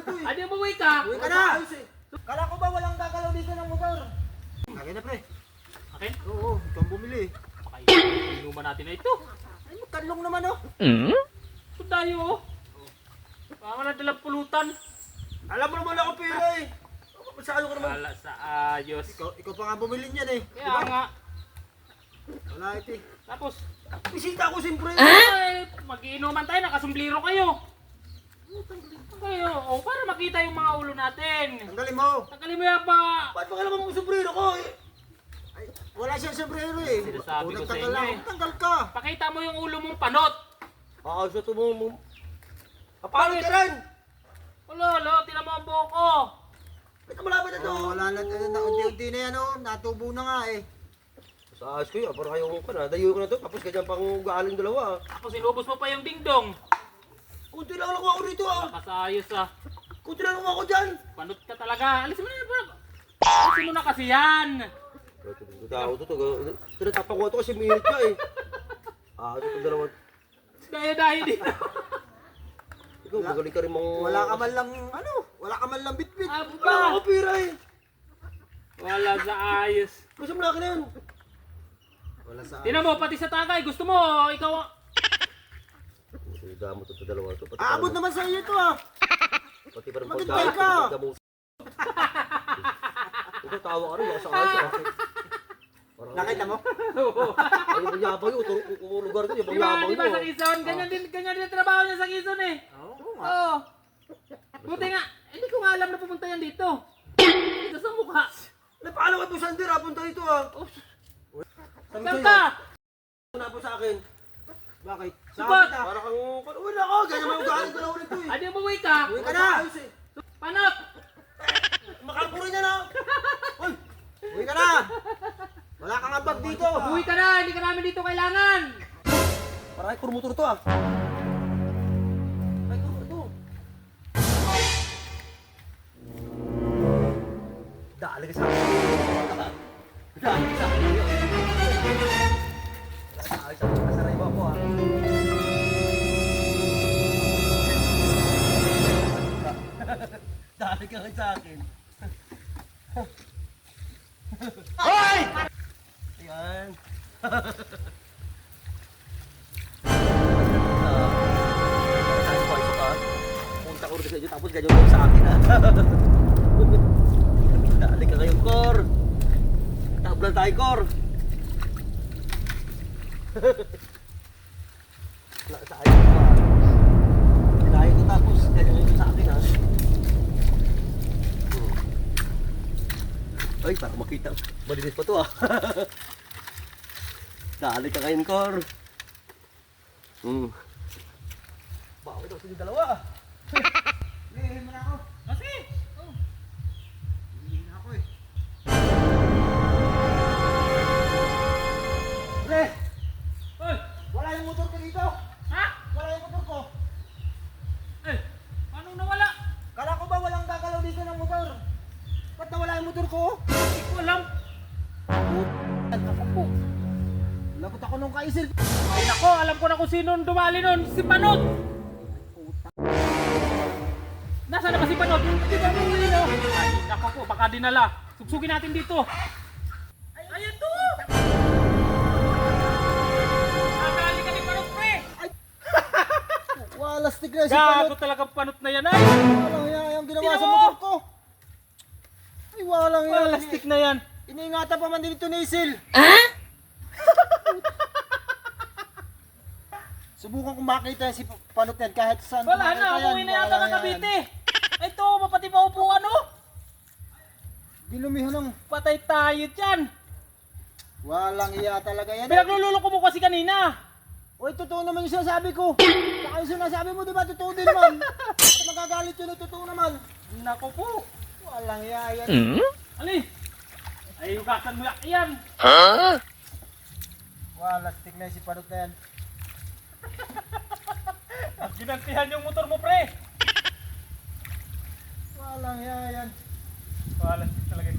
ito eh. Adi, umuwi ka. Uwi ka na! Kala ko ba walang gagalaw dito ng motor? Lagay na pre. Akin? Oo, ikaw ang bumili eh. Inuman natin na ito. Ay, magkanlong naman oh. Ito tayo oh. Baka na dalang pulutan. Alam mo naman ako pera eh. Masyado ka naman. Wala sa ayos. Ikaw pa nga bumili niyan eh. Kaya nga. Wala ito eh. Tapos, Bisita ko siyempre. ay, mag-iinuman tayo. Nakasumbliro kayo. Kayo, oh, para makita yung mga ulo natin. Tanggalin mo. Tanggalin mo yan pa. Ba't baka naman mo sombrero ko eh? Ay, wala siyang sombrero eh. Sinasabi ko sa Tanggal inyo lang. eh. Tanggal ka. Pakita mo yung ulo mong panot. So mo. Kapangit ka rin. Lolo, tinan mo ang buhok ko. Ito malapit na to. Wala na. Unti-unti na yan oh. Natubo na nga eh. Sa ayos ko yun, parang ayaw ko na. Dayo ko na to, tapos ganyan pang galing dalawa. Tapos inubos mo pa yung dingdong. Kunti lang ako rito ah. Nakasayos ah. Kunti lang ako dyan. Panot ka talaga. Alisin mo na yan. Alisin mo na kasi yan. Tao to, tinatapang ko ito kasi minute ka eh. Ito dalawa. Daya-daya dito. Ikaw, magaling ka rin mga... Wala ka man lang ano. Wala ka man lang bitbit. Aba. Wala ako pira eh. Wala sa ayos. Gusto mo na akin na yan. Wala sa Tinan mo, pati sa tagay. Gusto mo, ikaw... Damo to dalawa to. Aabot naman sa iyo ito ah. Pati parang Magintay ka. Ikaw tawa ka rin, sa ayos. Nakita mo? Ay, yung yabang yun, kung lugar ko, yung yabang Di ba sa yun. Quezon? Ganyan din trabaho niya sa Quezon eh. Oo Oo. Buti nga, hindi ko nga alam na pupunta yan dito. Dito sa mukha. Napaalam ka po Sander, punta dito ah. Saan ka? Una po sa akin. Bakit? Sabat! ah. Para kang... Wala ka, ganyan mo galing ko na ulit to eh. Adi, umuwi ka. Uwi ka na! Panot! Makalpuri na na! Uy! Uwi ka na! Wala kang ambag dito! Umuwi ka na, hindi ka namin dito kailangan. Para ay kurmotor to ah. Ay kurmotor to. Dali ka sa akin. Dali ka sa akin. Dali sa akin. Nasaray mo ako ah. Dali ka rin sa akin. Hoy! Ayan. Punta ko rin sa inyo, tapos ganyan mo sa akin ha. Dali ka ngayon, Kor. Tablan tayo, Kor. Wala sa ayos pa. Dinahin ko tapos ganyan mo sa akin ha. Ay, para makita. Malinis pa to ah. Dali ka ngayon, Kor. Bakit ako sa inyo dalawa? Lihin mo na ako. Kasi, Lihin na ako eh. Pre! Oy, Wala yung motor ko dito! ha? Wala yung motor ko! Eh, paano nawala? Kala ko ba walang gagalaw dito ng motor? Ba't nawala yung motor ko? Hindi ko alam. Ako po. Lagot ako nung kaisil. Ay nako, alam ko na kung sino dumali nun. Si Panot! Nasaan na ba si Panot? Di ba umuwi no? Ay nako po, baka dinala. Sugsugin natin dito. Ay, ito! Nakakali ka ni Panot, pre! Wala stick na si Gago Panot. talagang Panot na yan ay! Walang yung ginawa Tingnan sa mo! motor ko. Ay, walang yan. Plastic na yan. Iniingatan pa man din ito ni Isil. Subukan kong makita si Panot yan kahit saan. ko Wala na, makita yan. umuwi na yata Wala ng yan. Cavite. Ito, mapati pa upuan oh. Dinumihan ng Patay tayo dyan. walang iya talaga yan. Pinaglululok ko mo kasi kanina. Uy, totoo naman yung sinasabi ko. Saka yung sinasabi mo, di ba? Totoo din naman. At magagalit yun, totoo naman. Nako po. Walang iya yan. Ali. Ay, hugasan mo yan. Wala, stick na si Panot na yan. Ginantihan yung motor mo, pre. Walang iya yan. Wala talaga